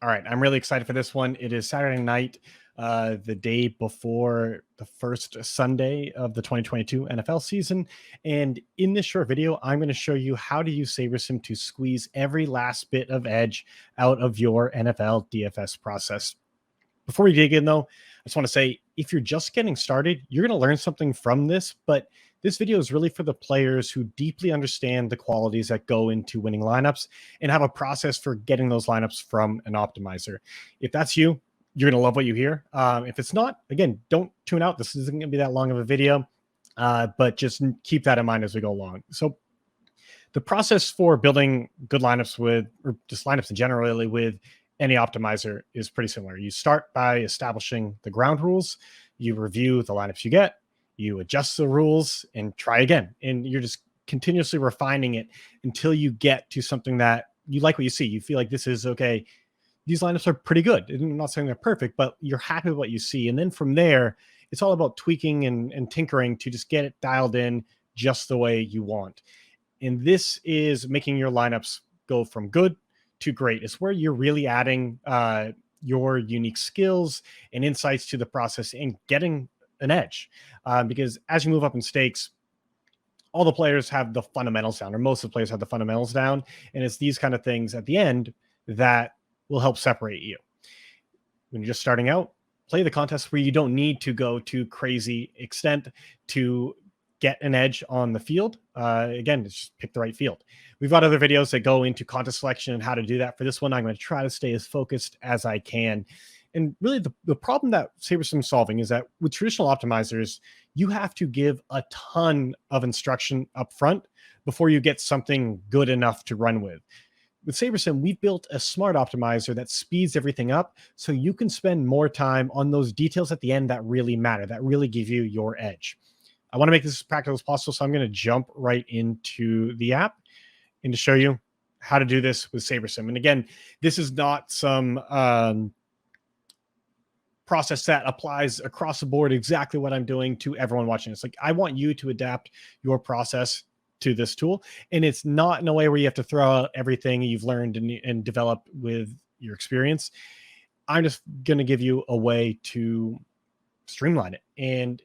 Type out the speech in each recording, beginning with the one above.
All right, I'm really excited for this one. It is Saturday night, the day before the first Sunday of the 2022 NFL season. And in this short video, I'm going to show you how to use SaberSim to squeeze every last bit of edge out of your NFL DFS process. Before we dig in, though, I just want to say, if you're just getting started, you're going to learn something from this, but this video is really for the players who deeply understand the qualities that go into winning lineups and have a process for getting those lineups from an optimizer. If that's you, you're going to love what you hear. If it's not, again, don't tune out. This isn't going to be that long of a video, but just keep that in mind as we go along. So the process for building good lineups with, or just lineups in general, really, with any optimizer is pretty similar. You start by establishing the ground rules. You review the lineups you get. You adjust the rules and try again. And you're just continuously refining it until you get to something that you like what you see. You feel like this is okay. These lineups are pretty good. I'm not saying they're perfect, but you're happy with what you see. And then from there, it's all about tweaking and tinkering to just get it dialed in just the way you want. And this is making your lineups go from good to great. It's where you're really adding your unique skills and insights to the process and getting an edge, because as you move up in stakes, all the players have the fundamentals down, or most of the players have the fundamentals down, and it's these kind of things at the end that will help separate you. When you're just starting out, play the contest where you don't need to go to crazy extent to get an edge on the field. Again, just pick the right field. We've got other videos that go into contest selection and how to do that. For this one, I'm going to try to stay as focused as I can. And really, the problem that SaberSim is solving is that with traditional optimizers, you have to give a ton of instruction up front before you get something good enough to run with. With SaberSim, we've built a smart optimizer that speeds everything up so you can spend more time on those details at the end that really matter, that really give you your edge. I want to make this as practical as possible, so I'm going to jump right into the app and to show you how to do this with SaberSim. And again, this is not some process that applies across the board exactly what I'm doing to everyone watching this. Like, I want you to adapt your process to this tool, and it's not in a way where you have to throw out everything you've learned and developed with your experience. I'm just going to give you a way to streamline it and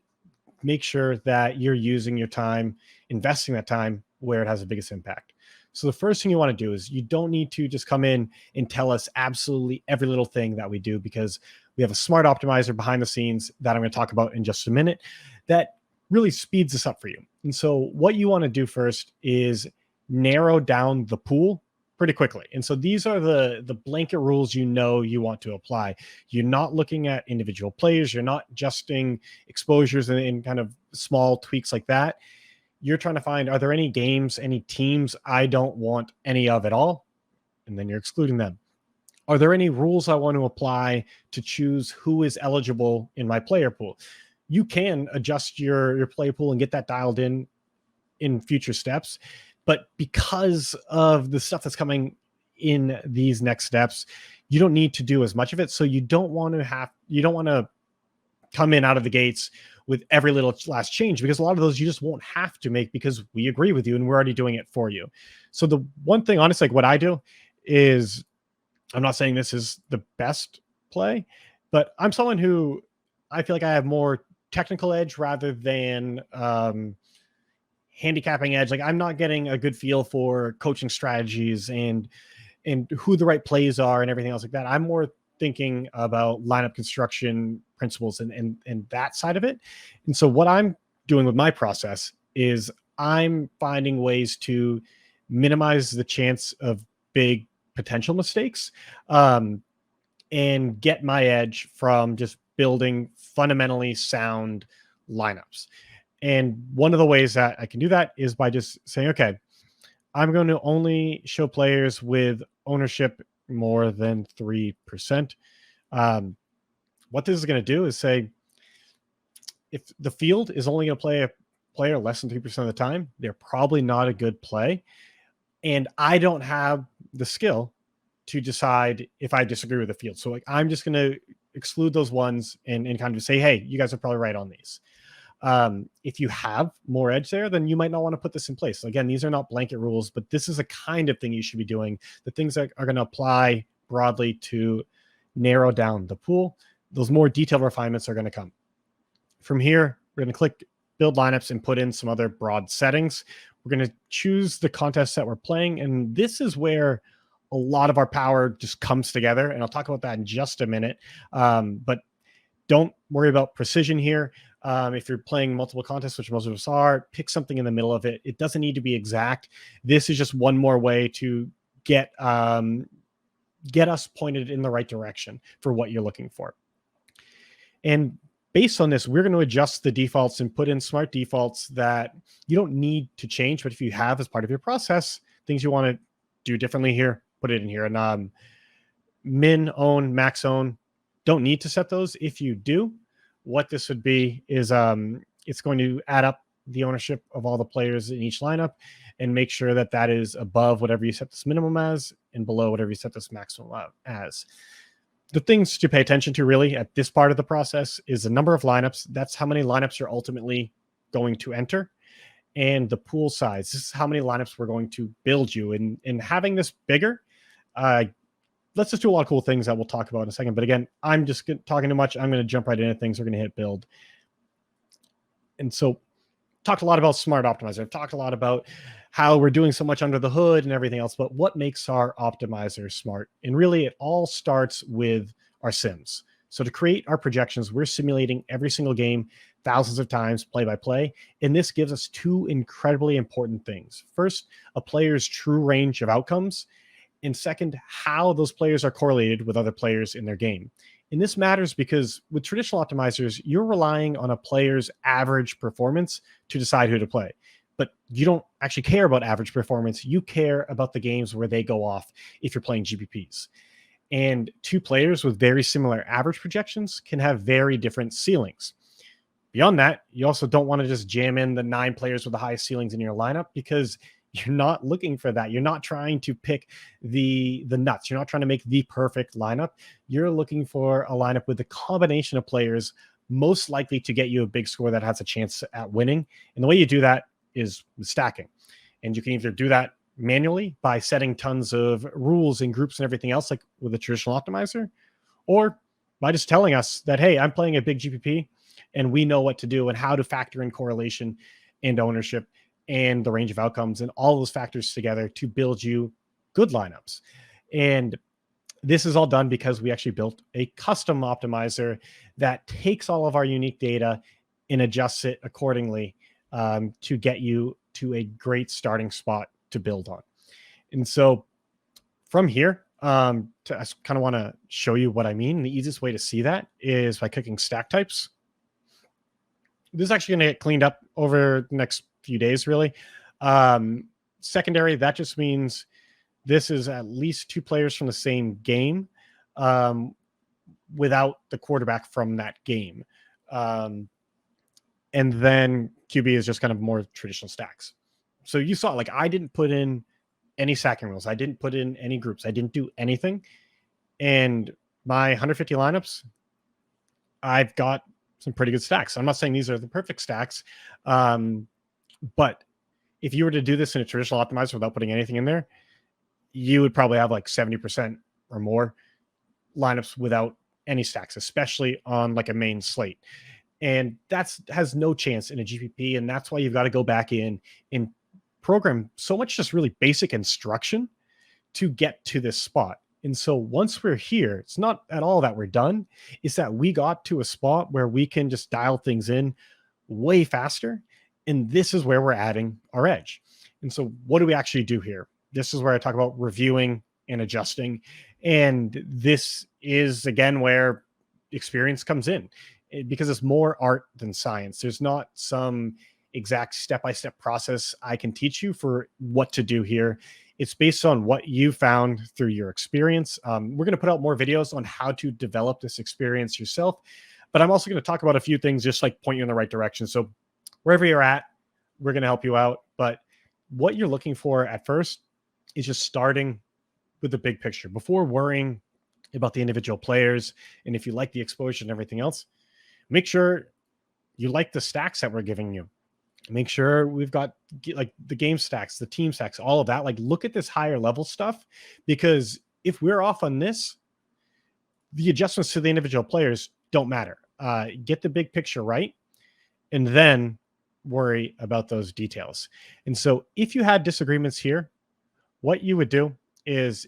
make sure that you're using your time, investing that time where it has the biggest impact. So the first thing you want to do is you don't need to just come in and tell us absolutely every little thing that we do, because we have a smart optimizer behind the scenes that I'm going to talk about in just a minute that really speeds this up for you. And so what you want to do first is narrow down the pool pretty quickly. And so these are the blanket rules you want to apply. You're not looking at individual players. You're not adjusting exposures and kind of small tweaks like that. You're trying to find, are there any games, any teams I don't want any of at all? And then you're excluding them. Are there any rules I want to apply to choose who is eligible in my player pool? You can adjust your player pool and get that dialed in future steps. But because of the stuff that's coming in these next steps, you don't need to do as much of it. So you don't want to come in out of the gates with every little last change, because a lot of those you just won't have to make because we agree with you and we're already doing it for you. So the one thing, honestly, like what I do is, I'm not saying this is the best play, but I'm someone who I feel like I have more technical edge rather than handicapping edge. Like, I'm not getting a good feel for coaching strategies and who the right plays are and everything else like that. I'm more thinking about lineup construction principles and that side of it. And so what I'm doing with my process is I'm finding ways to minimize the chance of big potential mistakes, and get my edge from just building fundamentally sound lineups. And one of the ways that I can do that is by just saying, okay, I'm going to only show players with ownership more than 3%. What this is going to do is say, if the field is only going to play a player less than 3% of the time, they're probably not a good play. And I don't have the skill to decide if I disagree with the field. So like, I'm just going to exclude those ones and kind of say, hey, you guys are probably right on these. If you have more edge there, then you might not want to put this in place. So again, these are not blanket rules, but this is a kind of thing you should be doing. The things that are going to apply broadly to narrow down the pool. Those more detailed refinements are going to come. From here, we're going to click build lineups and put in some other broad settings. We're going to choose the contest that we're playing. And this is where a lot of our power just comes together. And I'll talk about that in just a minute. But don't worry about precision here. If you're playing multiple contests, which most of us are, pick something in the middle of it. It doesn't need to be exact. This is just one more way to get us pointed in the right direction for what you're looking for. And based on this, we're going to adjust the defaults and put in smart defaults that you don't need to change. But if you have as part of your process, things you want to do differently here, put it in here. And min, own, max own, don't need to set those. If you do, what this would be is it's going to add up the ownership of all the players in each lineup and make sure that that is above whatever you set this minimum as and below whatever you set this maximum as. The things to pay attention to really at this part of the process is the number of lineups. That's how many lineups you're ultimately going to enter. And the pool size. This is how many lineups we're going to build you. And having this bigger, let's just do a lot of cool things that we'll talk about in a second. But again, I'm just talking too much. I'm going to jump right into things. We're going to hit build. And so talked a lot about smart optimizer. I've talked a lot about how we're doing so much under the hood and everything else, but what makes our optimizer smart? And really it all starts with our sims. So to create our projections, we're simulating every single game thousands of times, play by play. And this gives us two incredibly important things. First, a player's true range of outcomes. And second, how those players are correlated with other players in their game. And this matters because with traditional optimizers, you're relying on a player's average performance to decide who to play. But you don't actually care about average performance. You care about the games where they go off if you're playing GPPs. And two players with very similar average projections can have very different ceilings. Beyond that, you also don't want to just jam in the 9 players with the highest ceilings in your lineup because you're not looking for that. You're not trying to pick the nuts. You're not trying to make the perfect lineup. You're looking for a lineup with a combination of players most likely to get you a big score that has a chance at winning. And the way you do that is stacking. And you can either do that manually by setting tons of rules and groups and everything else like with a traditional optimizer, or by just telling us that, hey, I'm playing a big GPP and we know what to do and how to factor in correlation and ownership and the range of outcomes and all those factors together to build you good lineups. And this is all done because we actually built a custom optimizer that takes all of our unique data and adjusts it accordingly to get you to a great starting spot to build on. And so from here, I kind of want to show you what I mean. The easiest way to see that is by clicking stack types. This is actually going to get cleaned up over the next few days, really. Secondary, that just means this is at least 2 players from the same game without the quarterback from that game. And then QB is just kind of more traditional stacks. So you saw, like, I didn't put in any stacking rules. I didn't put in any groups. I didn't do anything. And my 150 lineups, I've got some pretty good stacks. I'm not saying these are the perfect stacks. But if you were to do this in a traditional optimizer without putting anything in there, you would probably have like 70% or more lineups without any stacks, especially on like a main slate. And that's has no chance in a GPP. And that's why you've got to go back in and program so much just really basic instruction to get to this spot. And so once we're here, it's not at all that we're done. It's that we got to a spot where we can just dial things in way faster. And this is where we're adding our edge. And so what do we actually do here? This is where I talk about reviewing and adjusting. And this is, again, where experience comes in because it's more art than science. There's not some exact step-by-step process I can teach you for what to do here. It's based on what you found through your experience. We're going to put out more videos on how to develop this experience yourself, but I'm also going to talk about a few things just like point you in the right direction. So wherever you're at, we're going to help you out. But what you're looking for at first is just starting with the big picture before worrying about the individual players. And if you like the exposure and everything else, make sure you like the stacks that we're giving you. Make sure we've got like the game stacks, the team stacks, all of that. Like, look at this higher level stuff, because If we're off on this, the adjustments to the individual players don't matter. Get the big picture right, and then worry about those details. And so if you had disagreements here, what you would do is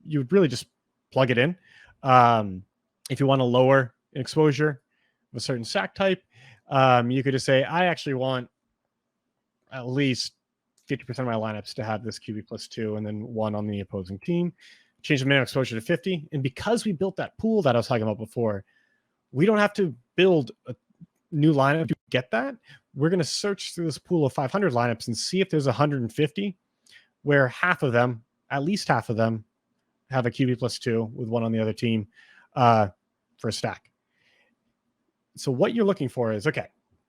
you would really just plug it in. If you want to lower exposure of a certain stack type, you could just say, I actually want at least 50% of my lineups to have this QB +2 and then 1 on the opposing team. Change the minimum exposure to 50. And because we built that pool that I was talking about before, we don't have to build a new lineup to get that. We're going to search through this pool of 500 lineups and see if there's 150 where half of them, at least half of them, have a QB +2 with 1 on the other team for a stack. So what you're looking for is, okay,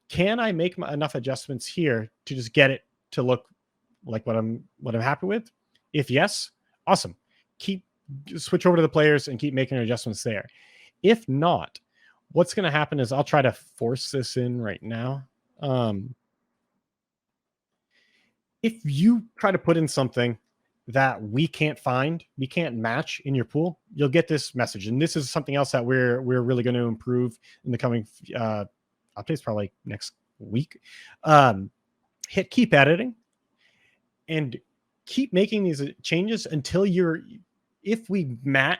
can I make enough adjustments here to just get it to look like what I'm happy with? If yes, awesome. Switch over to the players and keep making adjustments there. If not, what's going to happen is I'll try to force this in right now. If you try to put in something that we can't match in your pool, you'll get this message. And this is something else that we're really going to improve in the coming updates, probably next week. Hit keep editing and keep making these changes until if we met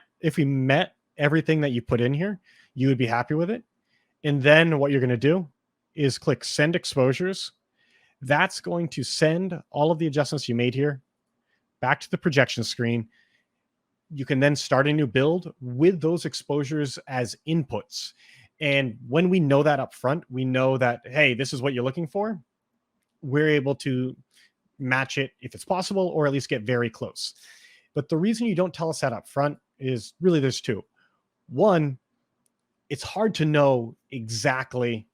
everything that you put in here, you would be happy with it. And then what you're going to do is click send exposures. That's going to send all of the adjustments you made here back to the projection screen. You can then start a new build with those exposures as inputs. And when we know that up front, we know that, hey, this is what you're looking for. We're able to match it if it's possible, or at least get very close. But the reason you don't tell us that up front is really there's two. One, it's hard to know exactly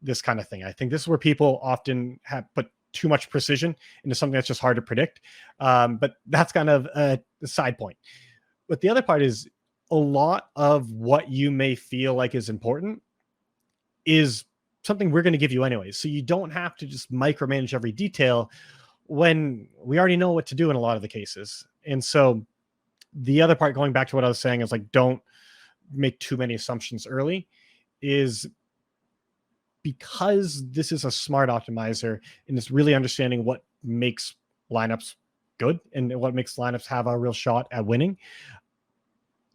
this kind of thing. I think this is where people often have put too much precision into something that's just hard to predict. But that's kind of a side point. But the other part is a lot of what you may feel like is important is something we're going to give you anyway. So you don't have to just micromanage every detail when we already know what to do in a lot of the cases. And so the other part, going back to what I was saying, is like, don't make too many assumptions early, is because this is a smart optimizer and it's really understanding what makes lineups good and what makes lineups have a real shot at winning.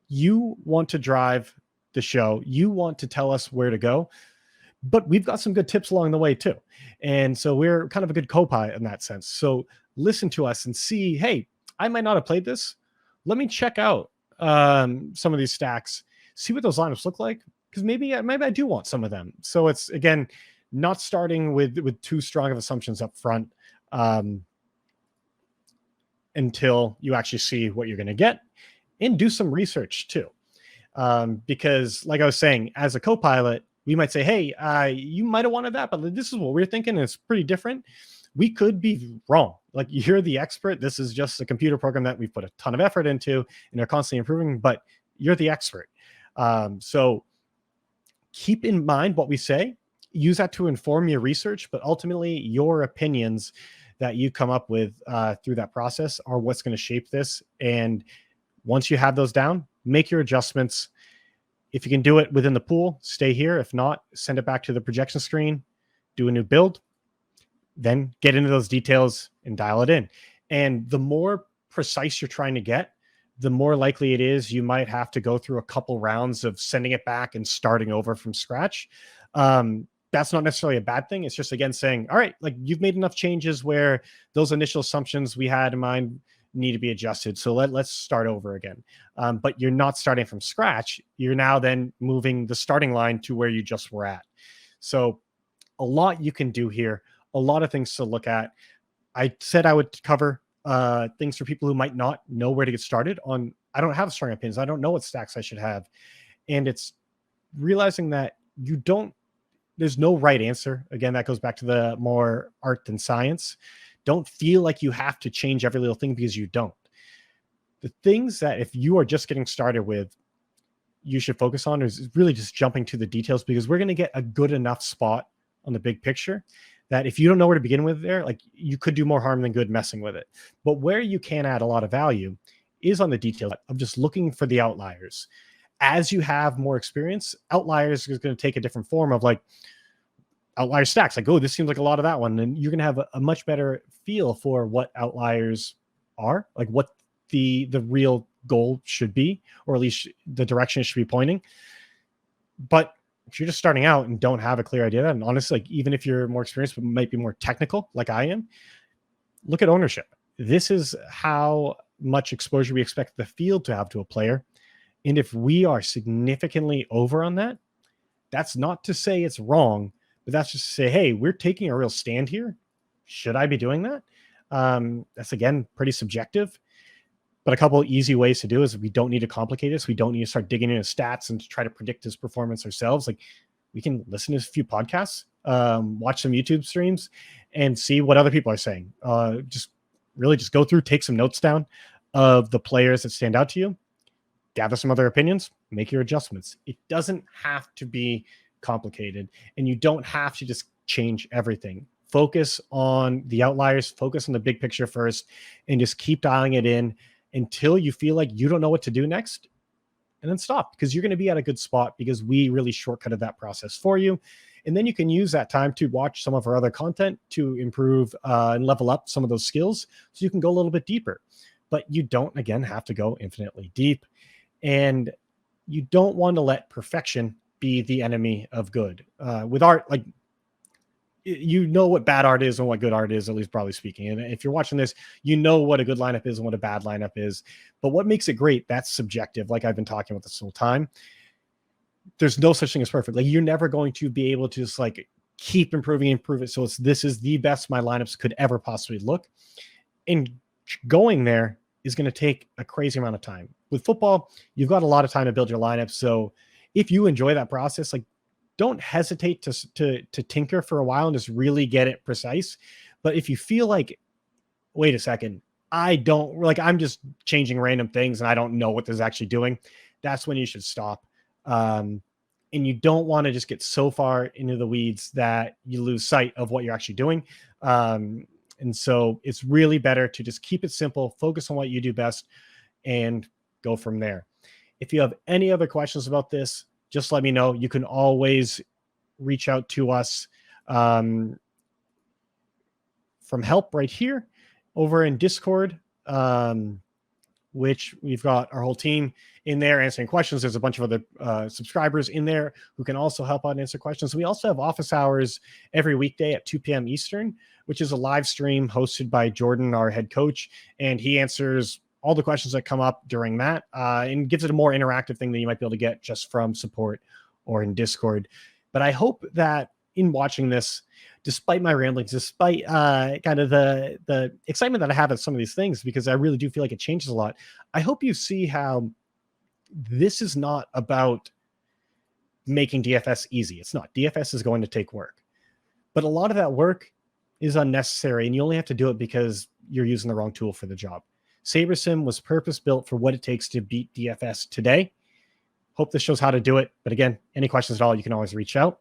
You want to drive the show. You want to tell us where to go, but we've got some good tips along the way too. And so we're kind of a good co-pilot in that sense. So listen to us and see, hey, I might not have played this. Let me check out some of these stacks, see what those lineups look like, because maybe I do want some of them. So it's, again, not starting with too strong of assumptions up front until you actually see what you're going to get, and do some research too. Because like I was saying, as a co-pilot, we might say, hey, you might have wanted that, but this is what we're thinking. And it's pretty different. We could be wrong. Like, you're the expert. This is just a computer program that we've put a ton of effort into and are constantly improving, but you're the expert. So keep in mind what we say, use that to inform your research, but ultimately your opinions that you come up with through that process are what's going to shape this. And once you have those down, make your adjustments. If you can do it within the pool, stay here. If not, send it back to the projection screen, do a new build, then get into those details and dial it in. And the more precise you're trying to get, the more likely it is you might have to go through a couple rounds of sending it back and starting over from scratch. That's not necessarily a bad thing. It's just, again, saying, all right, like, you've made enough changes where those initial assumptions we had in mind need to be adjusted. So let's start over again. But you're not starting from scratch. You're now then moving the starting line to where you just were at. So a lot you can do here, a lot of things to look at. I said I would cover things for people who might not know where to get started on. I don't have strong opinions. I don't know what stacks I should have. And it's realizing that there's no right answer. Again, that goes back to the more art than science. Don't feel like you have to change every little thing, because you don't. The things that, if you are just getting started with, you should focus on is really just jumping to the details, because we're going to get a good enough spot on the big picture that if you don't know where to begin with there, like, you could do more harm than good messing with it. But where you can add a lot of value is on the detail of just looking for the outliers. As you have more experience, outliers is going to take a different form of like outlier stacks. Like, oh, this seems like a lot of that one. And you're going to have a much better feel for what outliers are, like what the real goal should be, or at least the direction it should be pointing. But if you're just starting out and don't have a clear idea, and honestly, like even if you're more experienced but might be more technical like I am, look at ownership. This is how much exposure we expect the field to have to a player. And if we are significantly over on that, that's not to say it's wrong, but that's just to say, hey, we're taking a real stand here. Should I be doing that? That's, again, pretty subjective. But a couple of easy ways to do is we don't need to complicate this. We don't need to start digging into stats and try to predict his performance ourselves. Like, we can listen to a few podcasts, watch some YouTube streams, and see what other people are saying. Just go through, take some notes down of the players that stand out to you, gather some other opinions, make your adjustments. It doesn't have to be complicated, and you don't have to just change everything. Focus on the outliers, focus on the big picture first, and just keep dialing it in until you feel like you don't know what to do next, and then stop, because you're going to be at a good spot because we really shortcutted that process for you. And then you can use that time to watch some of our other content to improve and level up some of those skills so you can go a little bit deeper. But you don't, again, have to go infinitely deep. And you don't want to let perfection be the enemy of good. With art, like, you know what bad art is and what good art is, at least broadly speaking. And if you're watching this, you know what a good lineup is and what a bad lineup is. But what makes it great, that's subjective, like I've been talking about this whole time. There's no such thing as perfect. Like, you're never going to be able to just like keep improving and improve it. So this is the best my lineups could ever possibly look. And going there is going to take a crazy amount of time. With football, you've got a lot of time to build your lineup. So if you enjoy that process, like, don't hesitate to tinker for a while and just really get it precise. But if you feel like, wait a second, I'm just changing random things and I don't know what this is actually doing, that's when you should stop. And you don't want to just get so far into the weeds that you lose sight of what you're actually doing. And so it's really better to just keep it simple, focus on what you do best, and go from there. If you have any other questions about this, just let me know. You can always reach out to us from help right here over in Discord, which we've got our whole team in there answering questions. There's a bunch of other subscribers in there who can also help out and answer questions. We also have office hours every weekday at 2 p.m. Eastern, which is a live stream hosted by Jordan, our head coach, and he answers all the questions that come up during that and gives it a more interactive thing than you might be able to get just from support or in Discord. But I hope that in watching this, despite my ramblings, despite kind of the excitement that I have at some of these things, because I really do feel like it changes a lot, I hope you see how this is not about making DFS easy. It's not. DFS is going to take work. But a lot of that work is unnecessary, and you only have to do it because you're using the wrong tool for the job. SaberSim was purpose-built for what it takes to beat DFS today. Hope this shows how to do it. But again, any questions at all, you can always reach out.